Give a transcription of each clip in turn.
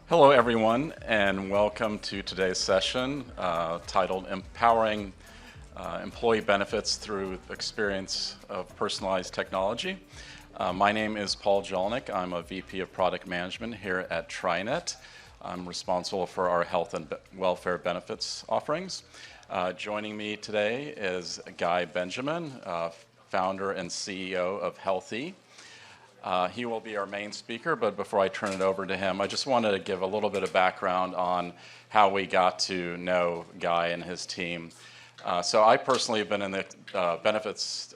Hello, everyone, and welcome to today's session titled Empowering Employee Benefits Through the Experience of Personalized Technology. My name is Paul Jelinek. I'm a VP of Product Management here at TriNet. I'm responsible for our health and welfare benefits offerings. Joining me today is Guy Benjamin, founder and CEO of Healthee. He will be our main speaker, but before I turn it over to him, I just wanted to give a little bit of background on how we got to know Guy and his team. So I personally have been in the benefits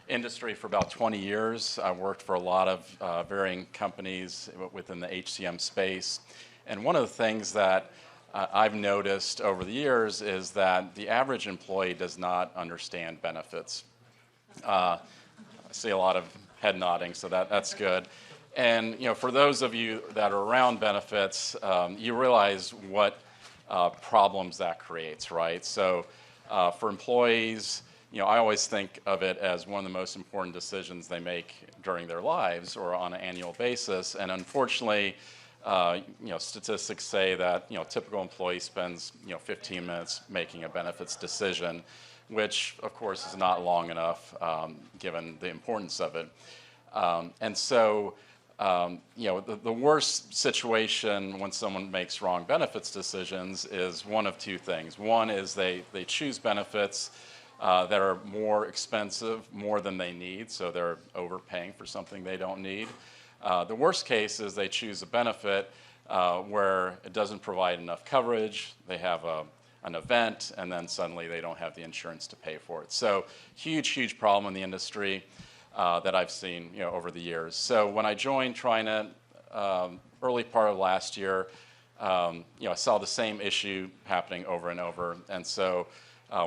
industry for about 20 years. I worked for a lot of varying companies within the HCM space. And one of the things that I've noticed over the years is that the average employee does not understand benefits. I see a lot of head nodding, so that's good. And for those of you that are around benefits, you realize what problems that creates, right? So for employees, I always think of it as one of the most important decisions they make during their lives or on an annual basis. And unfortunately, statistics say that typical employee spends 15 minutes making a benefits decision, which of course is not long enough given the importance of it. And so, the worst situation when someone makes wrong benefits decisions is one of two things. One is they choose benefits that are more expensive, more than they need, so they're overpaying for something they don't need. The worst case is they choose a benefit where it doesn't provide enough coverage, they have an event, and then suddenly they don't have the insurance to pay for it. So huge problem in the industry that I've seen over the years. So when I joined TriNet early part of last year, I saw the same issue happening over and over. And so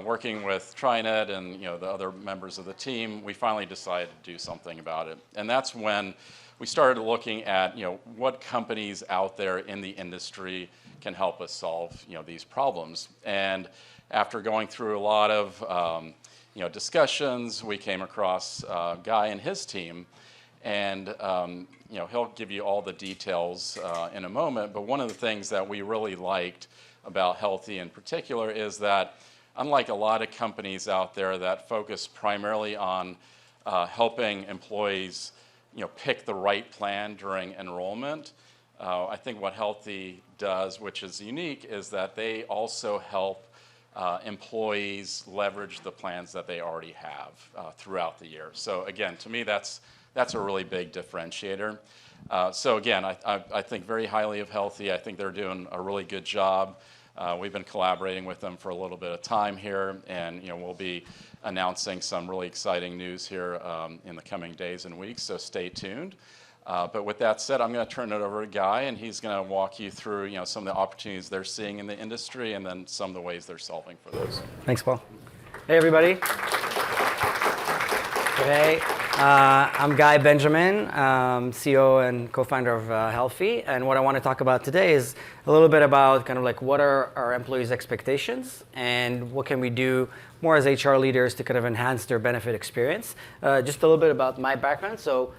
working with TriNet and the other members of the team, we finally decided to do something about it. And that's when we started looking at what companies out there in the industry can help us solve these problems. And after going through a lot of discussions, we came across Guy and his team, and he'll give you all the details in a moment. But one of the things that we really liked about Healthee in particular is that unlike a lot of companies out there that focus primarily on helping employees pick the right plan during enrollment, I think what Healthee does, which is unique, is that they also help employees leverage the plans that they already have throughout the year. So again, to me, that's a really big differentiator. So again, I think very highly of Healthee. I think they're doing a really good job. We've been collaborating with them for a little bit of time here, and we'll be announcing some really exciting news here in the coming days and weeks, so stay tuned. But with that said, I'm going to turn it over to Guy, and he's going to walk you through some of the opportunities they're seeing in the industry and then some of the ways they're solving for those. Thanks, Paul. Hey, everybody. Hey, I'm Guy Benjamin, CEO and co-founder of Healthee, and what I want to talk about today is a little bit about kind of like what are our employees' expectations and what can we do more as HR leaders to kind of enhance their benefit experience. Just a little bit about my background. So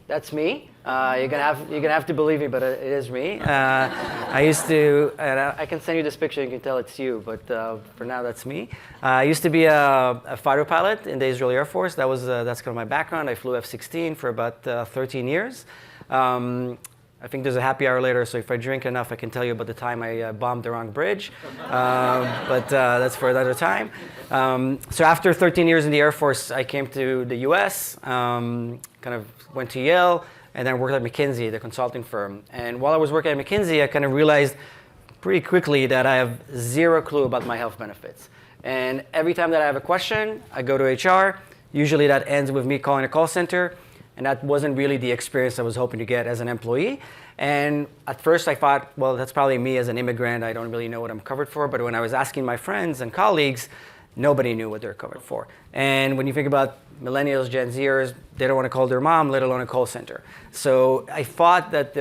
that's me. You're gonna have to believe me, but it is me. I used to, and I can send you this picture. You can tell it's you, but for now, that's me. I used to be a fighter pilot in the Israeli Air Force. That's kind of my background. I flew F-16 for about 13 years. I think there's a happy hour later, so if I drink enough, I can tell you about the time I bombed the wrong bridge. But that's for another time. So after 13 years in the Air Force, I came to the US, kind of went to Yale, and then worked at McKinsey, the consulting firm. And while I was working at McKinsey, I kind of realized pretty quickly that I have zero clue about my health benefits. And every time that I have a question, I go to HR. Usually that ends with me calling a call center. And that wasn't really the experience I was hoping to get as an employee. And at first I thought, well, that's probably me as an immigrant. I don't really know what I'm covered for. But when I was asking my friends and colleagues, nobody knew what they're covered for. And when you think about millennials, Gen Zers, they don't want to call their mom, let alone a call center. So I thought that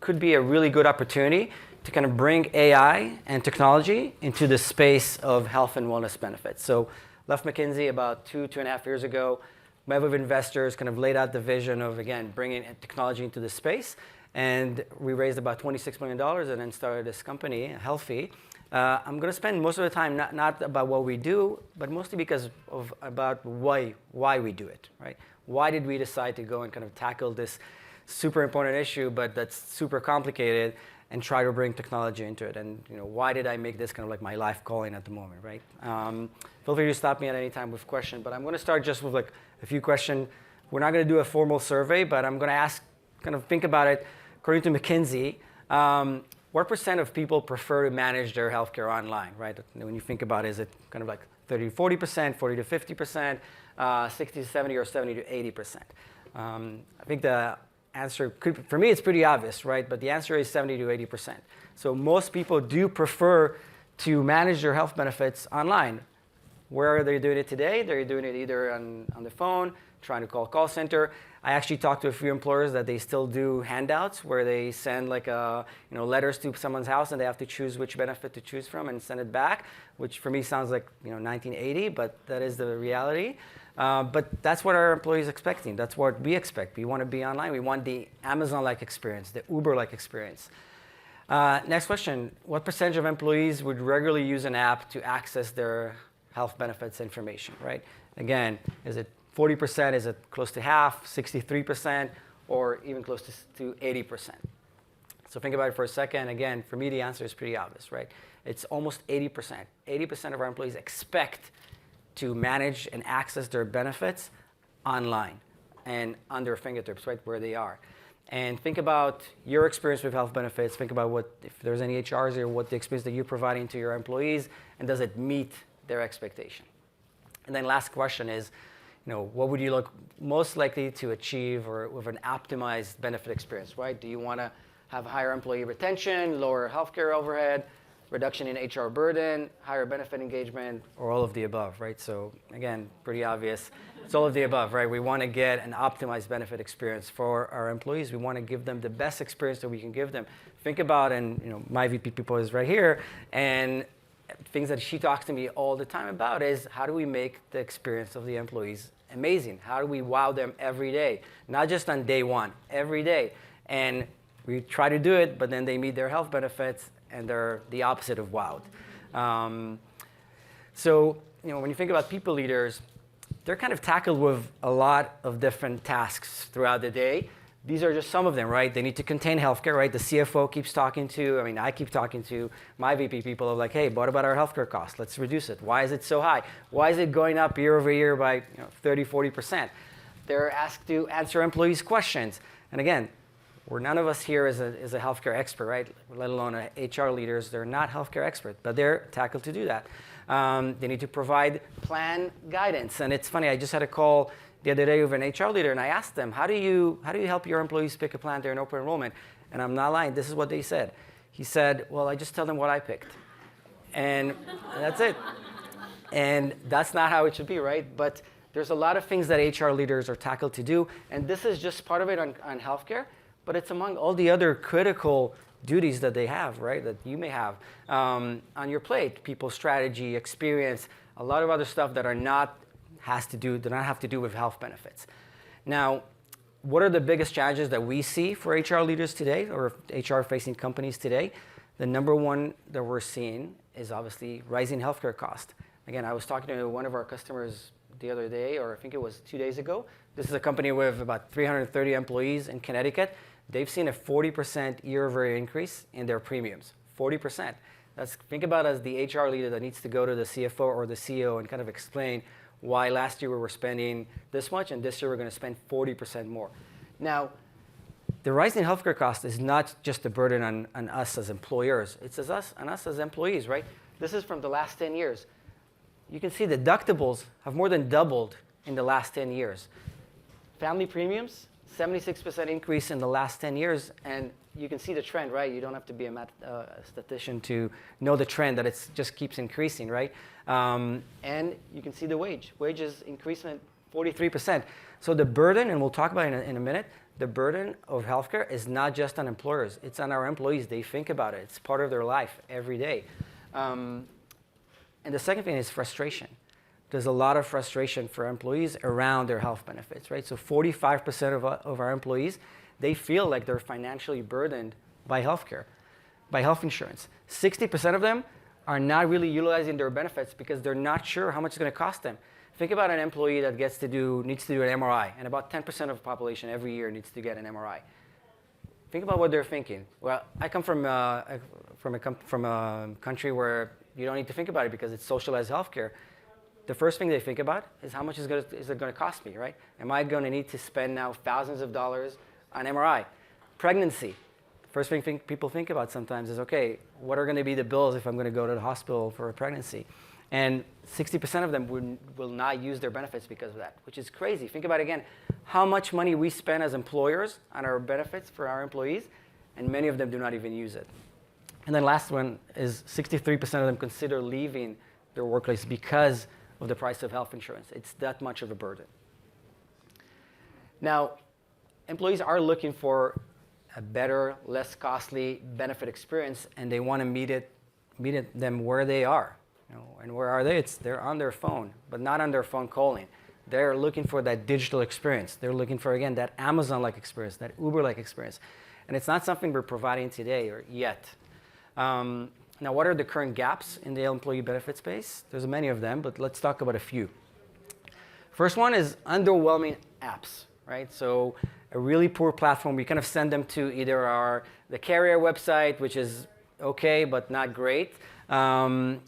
could be a really good opportunity to kind of bring AI and technology into the space of health and wellness benefits. So left McKinsey about 2.5 years ago, met with investors, kind of laid out the vision of, again, bringing technology into the space. and we raised about $26 million and then started this company, Healthee. I'm going to spend most of the time not about what we do, but mostly because of about why we do it, right? Why did we decide to go and kind of tackle this super important issue, but that's super complicated, and try to bring technology into it? And why did I make this kind of like my life calling at the moment, right? Feel free to stop me at any time with a question, but I'm going to start just with like a few questions. We're not going to do a formal survey, but I'm going to ask, kind of think about it. According to McKinsey, what % of people prefer to manage their healthcare online, right? When you think about it, is it kind of like 30 to 40%, 40 to 50%, 60 to 70, or 70 to 80%? I think the answer could, for me, it's pretty obvious, right? But the answer is 70 to 80%. So most people do prefer to manage their health benefits online. Where are they doing it today? They're doing it either on the phone, trying to call call center. I actually talked to a few employers that they still do handouts where they send like letters to someone's house and they have to choose which benefit to choose from and send it back, which for me sounds like 1980, but that is the reality. But that's what our employees are expecting. That's what we expect. We want to be online. We want the Amazon-like experience, the Uber-like experience. Next question. What percentage of employees would regularly use an app to access their health benefits information, right? Again, is it 40%? Is it close to half, 63%, or even close to 80%? So think about it for a second. Again, for me, the answer is pretty obvious, right? It's almost 80%. 80% of our employees expect to manage and access their benefits online and on their fingertips, right where they are. And think about your experience with health benefits. Think about if there's any HRs here, what the experience that you're providing to your employees, and does it meet their expectation? And then last question is, what would you look most likely to achieve or with an optimized benefit experience, right? Do you want to have higher employee retention, lower healthcare overhead, reduction in HR burden, higher benefit engagement, or all of the above, right? So again, pretty obvious. It's all of the above, right? We want to get an optimized benefit experience for our employees. We want to give them the best experience that we can give them. Think about, and my VP people is right here, and things that she talks to me all the time about is how do we make the experience of the employees amazing? How do we wow them every day? Not just on day one, every day. And we try to do it, but then they meet their health benefits and they're the opposite of wowed. So when you think about people leaders, they're kind of tackled with a lot of different tasks throughout the day. These are just some of them, right? They need to contain healthcare, right? The CFO keeps talking to, I keep talking to my VP people of like, hey, what about our healthcare costs? Let's reduce it. Why is it so high? Why is it going up year over year by 30, 40%? They're asked to answer employees' questions. And again, none of us here is a healthcare expert, right? Let alone HR leaders. They're not healthcare experts, but they're tackled to do that. They need to provide plan guidance. And it's funny, I just had a call the other day with an HR leader, and I asked them, how do you help your employees pick a plan during open enrollment? And I'm not lying, this is what they said. He said, well, I just tell them what I picked. And that's it. And that's not how it should be, right? But there's a lot of things that HR leaders are tackled to do, and this is just part of it on healthcare, but it's among all the other critical duties that they have, right, that you may have on your plate. People strategy, experience, a lot of other stuff that do not have to do with health benefits. Now, what are the biggest challenges that we see for HR leaders today or HR-facing companies today? The number one that we're seeing is obviously rising healthcare costs. Again, I was talking to one of our customers the other day, or I think it was 2 days ago. This is a company with about 330 employees in Connecticut. They've seen a 40% year-over-year increase in their premiums. 40%. Think about as the HR leader that needs to go to the CFO or the CEO and kind of explain why last year we were spending this much and this year we're going to spend 40% more. Now, the rising healthcare cost is not just a burden on us as employers. It's on us as employees, right? This is from the last 10 years. You can see the deductibles have more than doubled in the last 10 years. Family premiums, 76% increase in the last 10 years, and you can see the trend, right? You don't have to be a statistician to know the trend that it just keeps increasing, right? And you can see the wages increasement 43%. So the burden, and we'll talk about it in a minute, the burden of healthcare is not just on employers, it's on our employees. They think about it. It's part of their life every day. And the second thing is frustration. There's a lot of frustration for employees around their health benefits, right? So 45% of our employees, they feel like they're financially burdened by healthcare, by health insurance. 60% of them are not really utilizing their benefits because they're not sure how much it's going to cost them. Think about an employee that needs to do an MRI, and about 10% of the population every year needs to get an MRI. Think about what they're thinking. Well, I come from a country where you don't need to think about it because it's socialized healthcare. The first thing they think about is how much is it going to cost me, right? Am I going to need to spend now thousands of dollars on MRI? Pregnancy. First thing people think about sometimes is, okay, what are going to be the bills if I'm going to go to the hospital for a pregnancy? And 60% of them will not use their benefits because of that, which is crazy. Think about, again, how much money we spend as employers on our benefits for our employees, and many of them do not even use it. And then last one is 63% of them consider leaving their workplace because of the price of health insurance. It's that much of a burden. Now, employees are looking for a better, less costly benefit experience, and they want to meet them where they are. And where are they? They're on their phone, but not on their phone calling. They're looking for that digital experience. They're looking for, again, that Amazon-like experience, that Uber-like experience. And it's not something we're providing today or yet. Now, what are the current gaps in the employee benefit space? There's many of them, but let's talk about a few. First one is underwhelming apps, right? So a really poor platform, we kind of send them to either the carrier website, which is okay, but not great.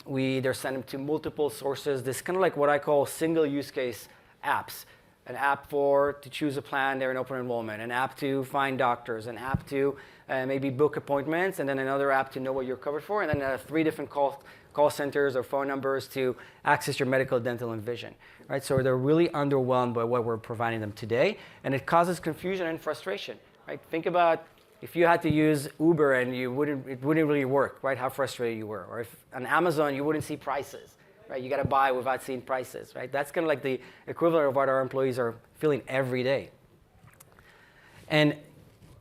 We either send them to multiple sources. This kind of like what I call single use case apps. An app to choose a plan, they're in open enrollment, an app to find doctors, an app to maybe book appointments, and then another app to know what you're covered for, and then 3 different call centers or phone numbers to access your medical, dental, and vision. Right? So they're really underwhelmed by what we're providing them today, and it causes confusion and frustration. Right? Think about if you had to use Uber and it wouldn't really work, right? How frustrated you were. Or if on Amazon you wouldn't see prices. Right? You got to buy without seeing prices, right? That's kind of like the equivalent of what our employees are feeling every day. And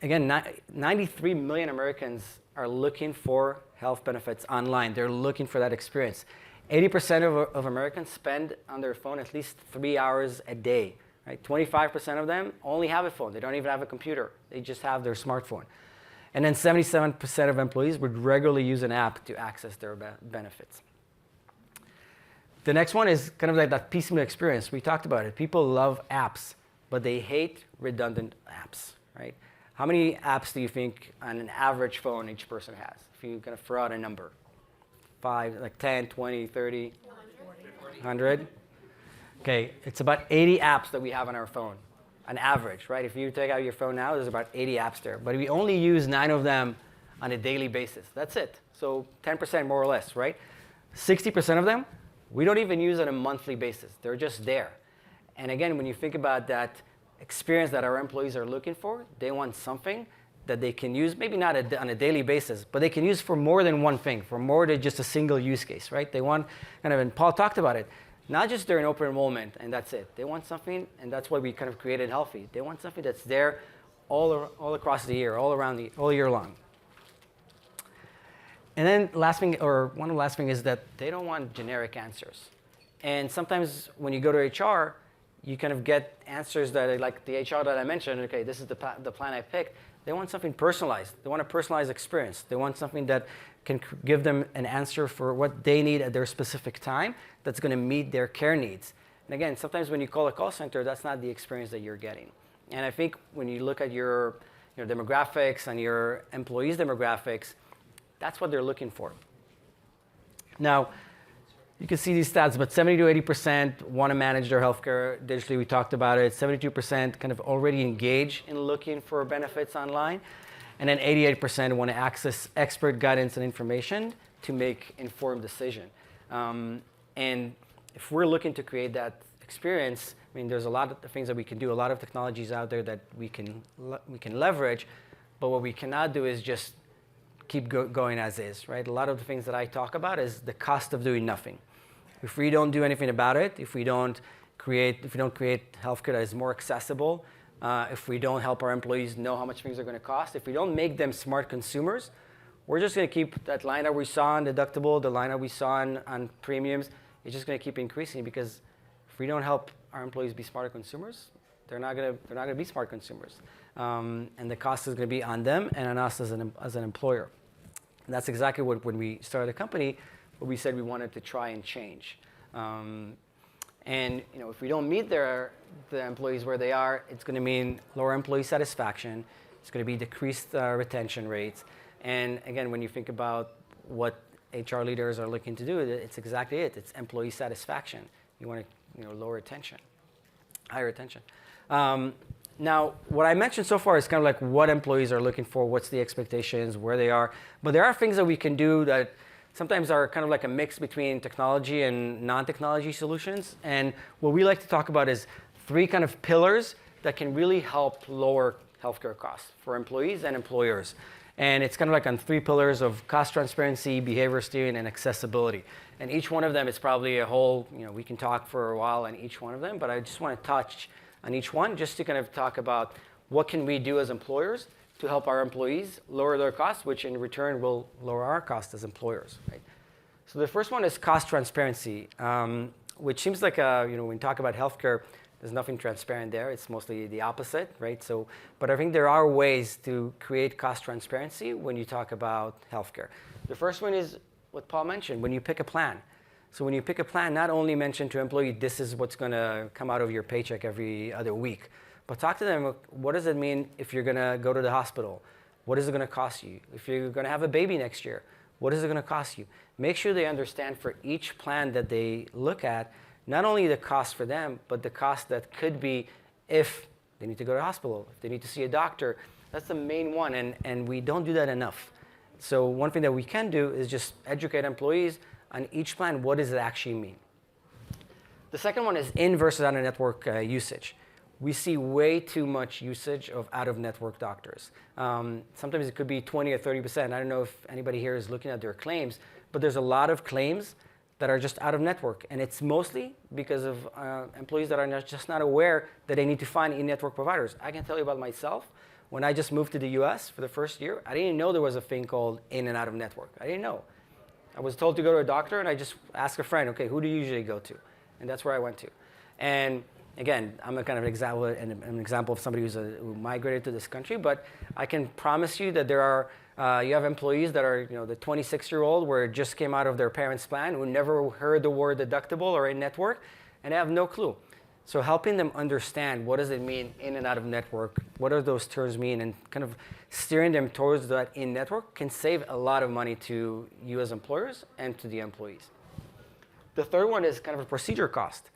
again, 93 million Americans are looking for health benefits online. They're looking for that experience. 80% of Americans spend on their phone at least 3 hours a day. Right? 25% of them only have a phone. They don't even have a computer. They just have their smartphone. And then 77% of employees would regularly use an app to access their benefits. The next one is kind of like that piecemeal experience. We talked about it. People love apps, but they hate redundant apps, right? How many apps do you think on an average phone each person has? If you kind of throw out a number. 5, like 10, 20, 30? 100? Okay, it's about 80 apps that we have on our phone, on average, right? If you take out your phone now, there's about 80 apps there. But we only use 9 of them on a daily basis. That's it. So 10% more or less, right? 60% of them, we don't even use on a monthly basis. They're just there. And again, when you think about that experience that our employees are looking for, they want something that they can use, maybe not on a daily basis, but they can use for more than one thing, for more than just a single use case, right? They want, kind of, and Paul talked about it, not just during open enrollment and that's it. They want something, and that's why we kind of created Healthee. They want something that's there all across the year, all year long. And then last thing, or one of the last thing is that they don't want generic answers. And sometimes when you go to HR, you kind of get answers that are like the HR that I mentioned, okay, this is the plan I picked. They want something personalized. They want a personalized experience. They want something that can give them an answer for what they need at their specific time that's going to meet their care needs. And again, sometimes when you call a call center, that's not the experience that you're getting. And I think when you look at your demographics and your employees' demographics, that's what they're looking for. Now, you can see these stats, but 70 to 80% want to manage their healthcare digitally. We talked about it. 72% kind of already engage in looking for benefits online. And then 88% want to access expert guidance and information to make informed decision. And if we're looking to create that experience, I mean, there's a lot of things that we can do, a lot of technologies out there that we can leverage, but what we cannot do is just keep going as is, right? A lot of the things that I talk about is the cost of doing nothing. If we don't do anything about it, if we don't create healthcare that is more accessible, if we don't help our employees know how much things are going to cost, if we don't make them smart consumers, we're just going to keep that line that we saw on deductible, the line that we saw on premiums, it's just going to keep increasing because if we don't help our employees be smarter consumers, they're not gonna be smart consumers, and the cost is gonna be on them and on us as an employer. And that's exactly what, when we started the company, what we said we wanted to try and change. And if we don't meet the employees where they are, it's going to mean lower employee satisfaction. It's going to be decreased retention rates. And again, when you think about what HR leaders are looking to do, it's exactly it. It's employee satisfaction. You want to lower retention, higher retention. Now, what I mentioned so far is kind of like what employees are looking for, what's the expectations, where they are. But there are things that we can do that sometimes are kind of like a mix between technology and non-technology solutions. And what we like to talk about is 3 kind of pillars that can really help lower healthcare costs for employees and employers. And it's kind of like on 3 pillars of cost transparency, behavior steering, and accessibility. And each one of them is probably a whole, we can talk for a while on each one of them, but I just want to touch on each one just to kind of talk about what can we do as employers to help our employees lower their costs, which in return will lower our costs as employers. Right? So the first one is cost transparency, which seems like when we talk about healthcare, there's nothing transparent there. It's mostly the opposite, right? So, but I think there are ways to create cost transparency when you talk about healthcare. The first one is what Paul mentioned, when you pick a plan. So when you pick a plan, not only mention to employee, this is what's going to come out of your paycheck every other week, but talk to them, what does it mean if you're going to go to the hospital? What is it going to cost you? If you're going to have a baby next year, what is it going to cost you? Make sure they understand for each plan that they look at, not only the cost for them, but the cost that could be if they need to go to the hospital, if they need to see a doctor. That's the main one, and we don't do that enough. So one thing that we can do is just educate employees on each plan, what does it actually mean? The second one is in versus out-of-network usage. We see way too much usage of out-of-network doctors. Sometimes it could be 20 or 30%. I don't know if anybody here is looking at their claims, but there's a lot of claims that are just out-of-network. And it's mostly because of employees that are just not aware that they need to find in-network providers. I can tell you about myself. When I just moved to the US for the first year, I didn't know there was a thing called in and out-of-network. I didn't know. I was told to go to a doctor, and I just asked a friend, okay, who do you usually go to? And that's where I went to. And again, I'm a kind of an example of somebody who migrated to this country, but I can promise you that there are, you have employees that are, the 26-year-old where it just came out of their parents' plan, who never heard the word deductible or in-network, and they have no clue. So helping them understand what does it mean in and out of network, what do those terms mean, and kind of steering them towards that in-network can save a lot of money to you as employers and to the employees. The third one is kind of a procedure cost.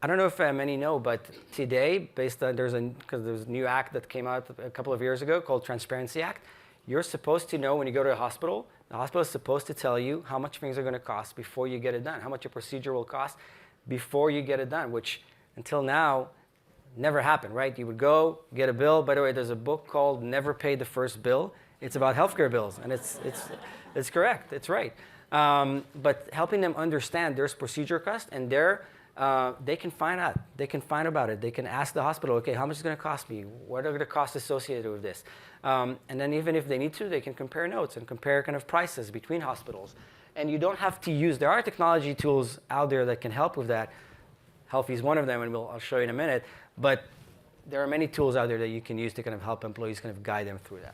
I don't know if many know, but today, based on there's a new act that came out a couple of years ago called Transparency Act, you're supposed to know when you go to a hospital, the hospital is supposed to tell you how much things are going to cost before you get it done, how much a procedure will cost before you get it done, which until now never happened, right? You would go, get a bill. By the way, there's a book called Never Pay the First Bill. It's about healthcare bills, and it's correct, it's right. But helping them understand there's procedure cost, and they can find out. They can find about it. They can ask the hospital, okay, how much is it going to cost me? What are the costs associated with this? And then even if they need to, they can compare notes and compare kind of prices between hospitals. And you don't have to use, there are technology tools out there that can help with that. Healthee is one of them, and I'll show you in a minute. But there are many tools out there that you can use to kind of help employees kind of guide them through that.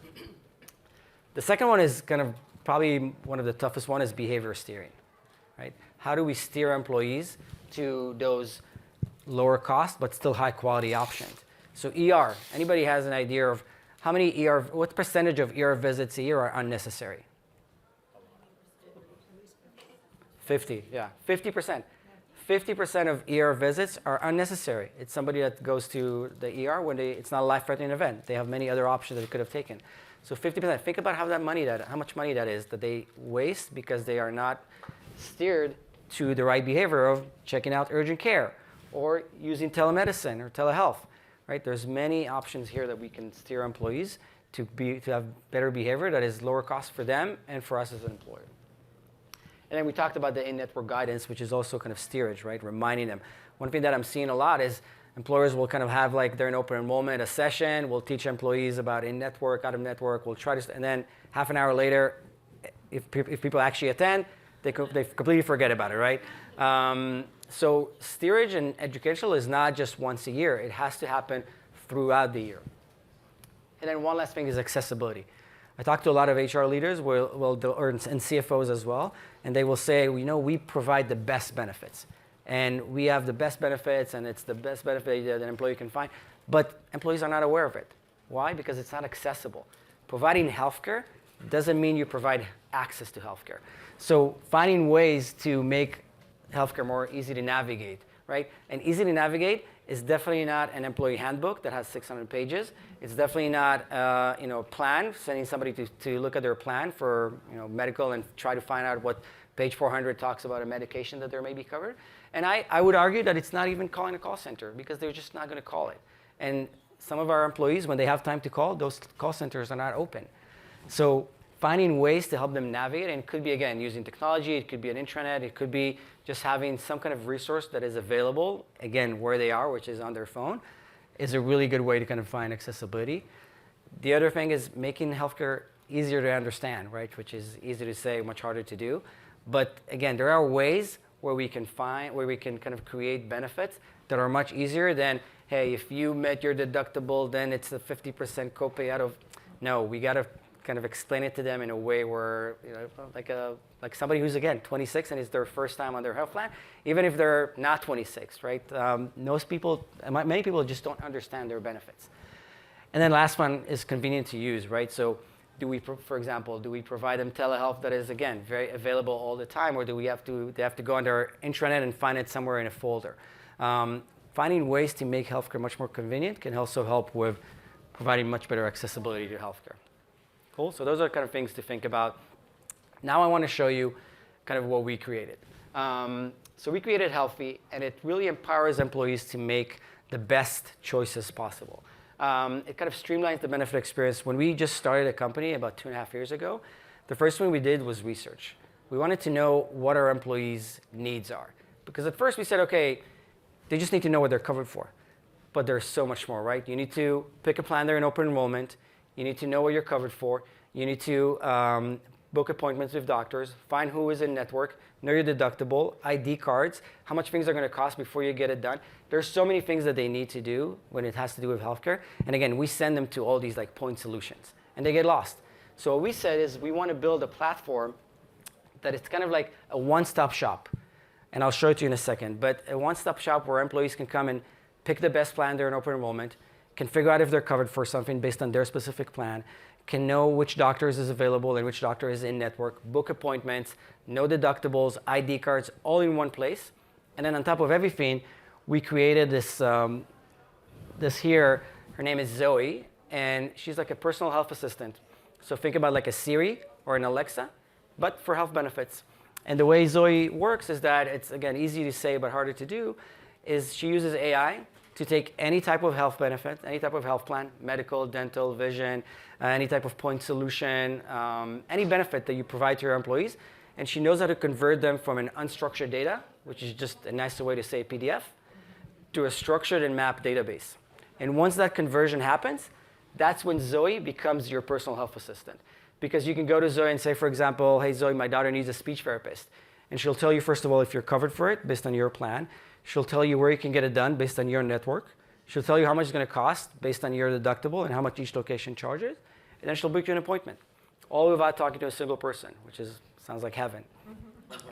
The second one is kind of probably one of the toughest one is behavior steering, right? How do we steer employees to those lower cost but still high quality options? So ER, anybody has an idea of how many what percentage of ER visits a year are unnecessary? 50, yeah, 50%. 50% of ER visits are unnecessary. It's somebody that goes to the ER when it's not a life-threatening event. They have many other options that they could have taken. So 50%, think about how much money that is that they waste because they are not steered to the right behavior of checking out urgent care or using telemedicine or telehealth, right? There's many options here that we can steer employees to have better behavior that is lower cost for them and for us as an employer. And then we talked about the in-network guidance, which is also kind of steerage, right? Reminding them. One thing that I'm seeing a lot is employers will kind of have like during open enrollment a session. We'll teach employees about in-network, out-of-network. We'll try to, and then half an hour later, if people actually attend, they completely forget about it, right? So steerage and educational is not just once a year. It has to happen throughout the year. And then one last thing is accessibility. I talk to a lot of HR leaders and CFOs as well, and they will say, we provide the best benefits. And we have the best benefits, and it's the best benefit that an employee can find. But employees are not aware of it. Why? Because it's not accessible. Providing healthcare doesn't mean you provide access to healthcare. So finding ways to make healthcare more easy to navigate, right? And easy to navigate is definitely not an employee handbook that has 600 pages. It's definitely not a plan, sending somebody to look at their plan for medical and try to find out what page 400 talks about a medication that there may be covered. And I would argue that it's not even calling a call center because they're just not going to call it. And some of our employees, when they have time to call, those call centers are not open. So finding ways to help them navigate, and it could be, again, using technology, it could be an intranet, it could be just having some kind of resource that is available, again, where they are, which is on their phone, is a really good way to kind of find accessibility. The other thing is making healthcare easier to understand, right, which is easy to say, much harder to do. But again, there are ways where we can kind of create benefits that are much easier than, hey, if you met your deductible, then it's a 50% copay out of. No, we got to kind of explain it to them in a way where, like somebody who's, again, 26 and it's their first time on their health plan, even if they're not 26, right? Many people just don't understand their benefits. And then last one is convenient to use, right? So for example, do we provide them telehealth that is, again, very available all the time, or do they have to go on their intranet and find it somewhere in a folder? Finding ways to make healthcare much more convenient can also help with providing much better accessibility to healthcare. Cool, so those are kind of things to think about. Now I want to show you kind of what we created. So we created Healthee, and it really empowers employees to make the best choices possible. It kind of streamlines the benefit experience. When we just started a company about 2.5 years ago, the first thing we did was research. We wanted to know what our employees' needs are. Because at first we said, okay, they just need to know what they're covered for. But there's so much more, right? You need to pick a plan there in open enrollment. You need to know what you're covered for. You need to book appointments with doctors, find who is in network, know your deductible, ID cards, how much things are going to cost before you get it done. There's so many things that they need to do when it has to do with healthcare. And again, we send them to all these like point solutions, and they get lost. So what we said is we want to build a platform that it's kind of like a one-stop shop. And I'll show it to you in a second. But a one-stop shop where employees can come and pick the best plan there in open enrollment, can figure out if they're covered for something based on their specific plan, can know which doctors is available and which doctor is in network, book appointments, know deductibles, ID cards, all in one place. And then on top of everything, we created this here. Her name is Zoe, and she's like a personal health assistant. So think about like a Siri or an Alexa, but for health benefits. And the way Zoe works is that it's, again, easy to say but harder to do, is she uses AI to take any type of health benefit, any type of health plan, medical, dental, vision, any type of point solution, any benefit that you provide to your employees, and she knows how to convert them from an unstructured data, which is just a nicer way to say PDF, to a structured and mapped database. And once that conversion happens, that's when Zoe becomes your personal health assistant. Because you can go to Zoe and say, for example, hey, Zoe, my daughter needs a speech therapist. And she'll tell you, first of all, if you're covered for it based on your plan. She'll tell you where you can get it done based on your network. She'll tell you how much it's going to cost based on your deductible and how much each location charges. And then she'll book you an appointment, all without talking to a single person, which sounds like heaven.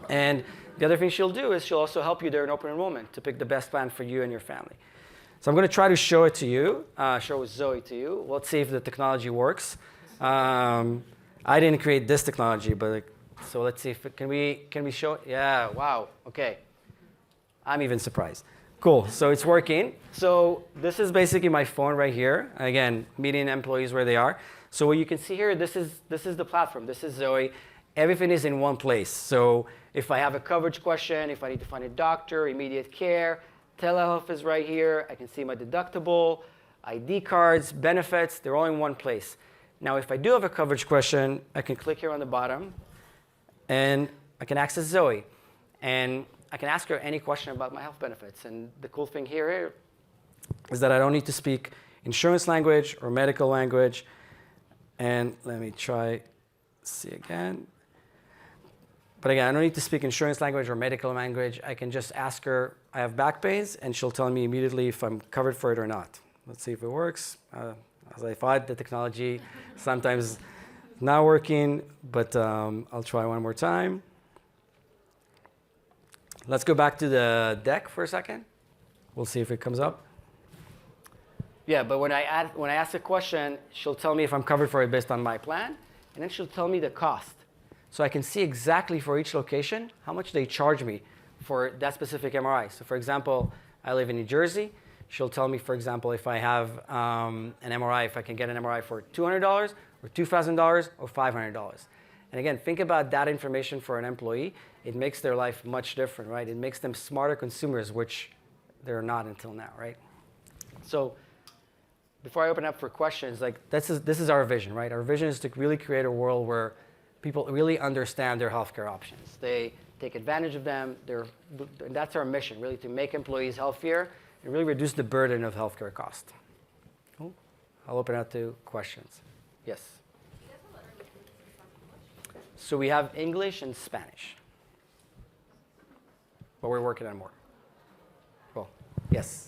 And the other thing she'll do is she'll also help you there in open enrollment to pick the best plan for you and your family. So I'm going to try to show it to you, show Zoe to you. Let's see if the technology works. I didn't create this technology, but so let's see if can we show it? Yeah, wow, okay. I'm even surprised. Cool, so it's working. So this is basically my phone right here. Again, meeting employees where they are. So what you can see here, this is the platform. This is Zoe. Everything is in one place. So if I have a coverage question, if I need to find a doctor, immediate care, telehealth is right here. I can see my deductible, ID cards, benefits, they're all in one place. Now, if I do have a coverage question, I can click here on the bottom, and I can access Zoe. And I can ask her any question about my health benefits. And the cool thing here is that I don't need to speak insurance language or medical language. And let me try, see again. But again, I don't need to speak insurance language or medical language. I can just ask her, I have back pains, and she'll tell me immediately if I'm covered for it or not. Let's see if it works. As I thought, the technology sometimes not working, but I'll try one more time. Let's go back to the deck for a second. We'll see if it comes up. Yeah, but when I ask a question, she'll tell me if I'm covered for it based on my plan, and then she'll tell me the cost. So I can see exactly for each location how much they charge me for that specific MRI. So for example, I live in New Jersey. She'll tell me, for example, if I have an MRI, if I can get an MRI for $200 or $2,000 or $500. And again, think about that information for an employee. It makes their life much different, right? It makes them smarter consumers, which they're not until now, right? So before I open up for questions, like this is our vision, right? Our vision is to really create a world where people really understand their healthcare options. They take advantage of them. And that's our mission, really, to make employees healthier and really reduce the burden of healthcare cost. Cool. I'll open up to questions. Yes? So we have English and Spanish. But we're working on more. Cool. Yes?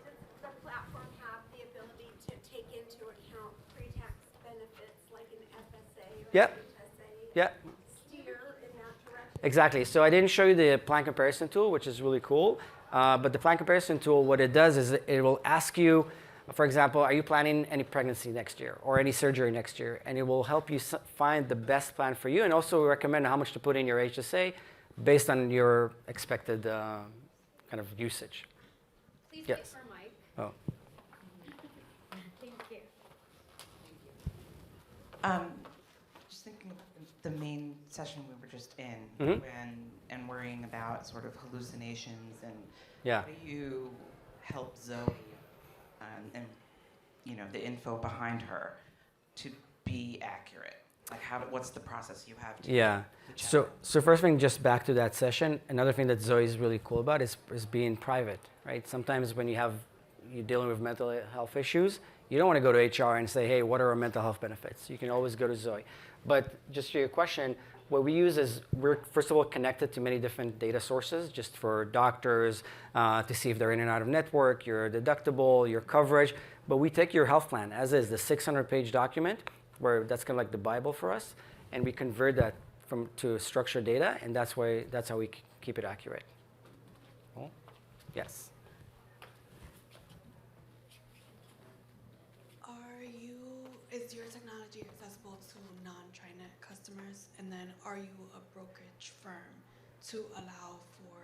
Does the platform have the ability to take into account pre-tax benefits like an FSA or Yeah. HSA? Yeah. Steer in that direction? Exactly. So I didn't show you the plan comparison tool, which is really cool. But the plan comparison tool, what it does is it will ask you, for example, are you planning any pregnancy next year or any surgery next year? And it will help you find the best plan for you and also recommend how much to put in your HSA based on your expected kind of usage. Please Yes. wait for Mike. Oh. Thank you. Just thinking of the main session we were just in, and worrying about sort of hallucinations and Yeah. how do you help Zoe and the info behind her to be accurate? Like what's the process you have to? Yeah. So first thing, just back to that session. Another thing that Zoe is really cool about is being private, right? Sometimes when you're dealing with mental health issues, you don't want to go to HR and say, hey, what are our mental health benefits? You can always go to Zoe. But just to your question, what we use is we're, first of all, connected to many different data sources just for doctors to see if they're in and out of network, your deductible, your coverage. But we take your health plan as is, the 600-page document, where that's kind of like the Bible for us, and we convert that to structured data, and that's how we keep it accurate. Cool? Yes. Is your technology accessible to non-TriNet customers? And then are you a brokerage firm to allow for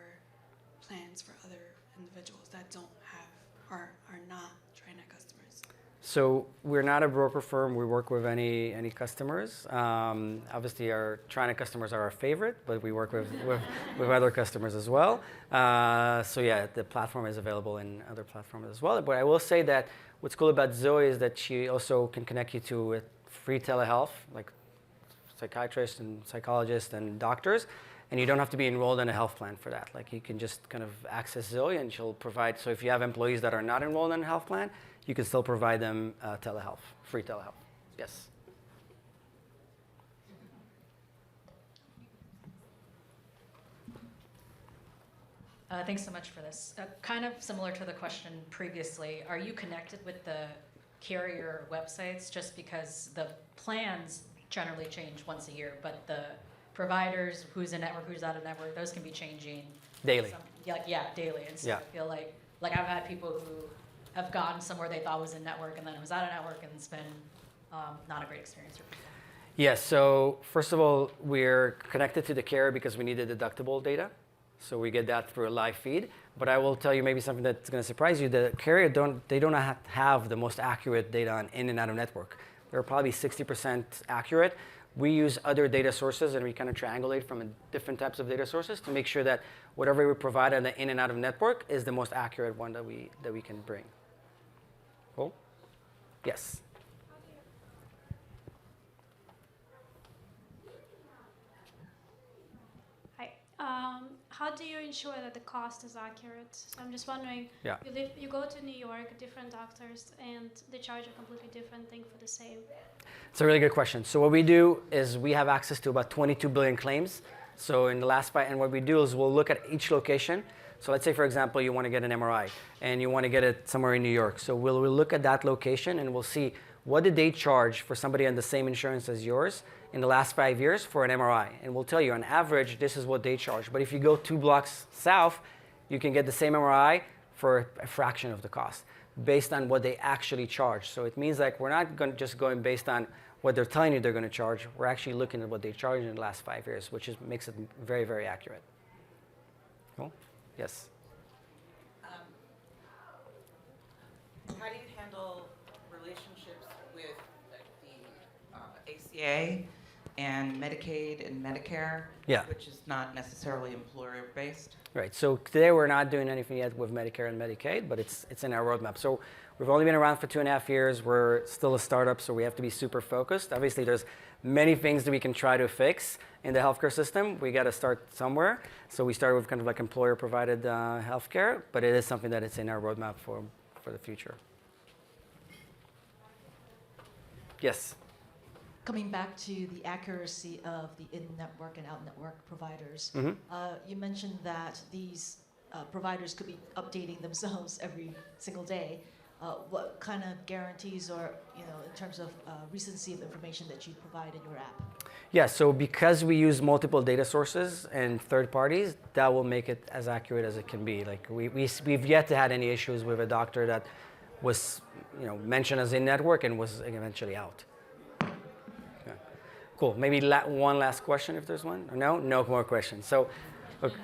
plans for other individuals that don't have or are not TriNet customers? So we're not a broker firm. We work with any customers. Obviously, our TriNet customers are our favorite, but we work with other customers as well. So yeah, the platform is available in other platforms as well. But I will say that what's cool about Zoe is that she also can connect you to free telehealth, like psychiatrists and psychologists and doctors, and you don't have to be enrolled in a health plan for that. Like you can just kind of access Zoe, and she'll provide. So if you have employees that are not enrolled in a health plan, you can still provide them telehealth, free telehealth. Yes. Thanks so much for this. Kind of similar to the question previously, are you connected with the carrier websites just because the plans generally change once a year, but the providers, who's in network, who's out of network, those can be changing Daily. Daily. And so Yeah. I feel like I've had people who have gone somewhere they thought was in network and then it was out of network, and it's been not a great experience for people. Yes. So first of all, we're connected to the carrier because we need the deductible data. So we get that through a live feed. But I will tell you maybe something that's going to surprise you. The carrier don't have the most accurate data on in and out of network. They're probably 60% accurate. We use other data sources, and we kind of triangulate from different types of data sources to make sure that whatever we provide on the in and out of network is the most accurate one that we can bring. Cool? Yes. Hi. How do you ensure that the cost is accurate? So I'm just wondering, Yeah. you go to New York, different doctors, and they charge a completely different thing for the same. It's a really good question. So what we do is we have access to about 22 billion claims So in the last 5, and what we do is we'll look at each location. So let's say, for example, you want to get an MRI and you want to get it somewhere in New York. So we'll look at that location and we'll see what did they charge for somebody on the same insurance as yours in the last 5 years for an MRI. And we'll tell you on average, this is what they charge. But if you go 2 blocks south, you can get the same MRI for a fraction of the cost based on what they actually charge. So it means like we're not just going based on what they're telling you they're going to charge. We're actually looking at what they charged in the last 5 years, which makes it very, very accurate. Cool? Yes? How do you handle relationships with the ACA and Medicaid and Medicare, Yeah. which is not necessarily employer-based? Right. So today we're not doing anything yet with Medicare and Medicaid, but it's in our roadmap. So we've only been around for 2.5 years. We're still a startup, so we have to be super focused. Obviously, there's many things that we can try to fix in the healthcare system. We got to start somewhere. So we started with kind of like employer-provided healthcare, but it is something that it's in our roadmap for the future. Yes. Coming back to the accuracy of the in-network and out-network providers, you mentioned that these providers could be updating themselves every single day. What kind of guarantees or, in terms of recency of information that you provide in your app? Yeah, so because we use multiple data sources and third parties, that will make it as accurate as it can be. Like we've yet to had any issues with a doctor that was mentioned as in-network and was eventually out. Cool. Maybe one last question if there's one. Or no? No more questions. So, okay.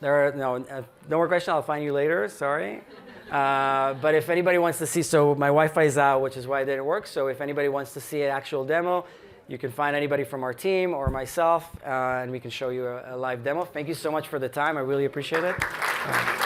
There are no more questions. I'll find you later. Sorry. But if anybody wants to see, so my Wi-Fi is out, which is why it didn't work. So if anybody wants to see an actual demo, you can find anybody from our team or myself, and we can show you a live demo. Thank you so much for the time. I really appreciate it.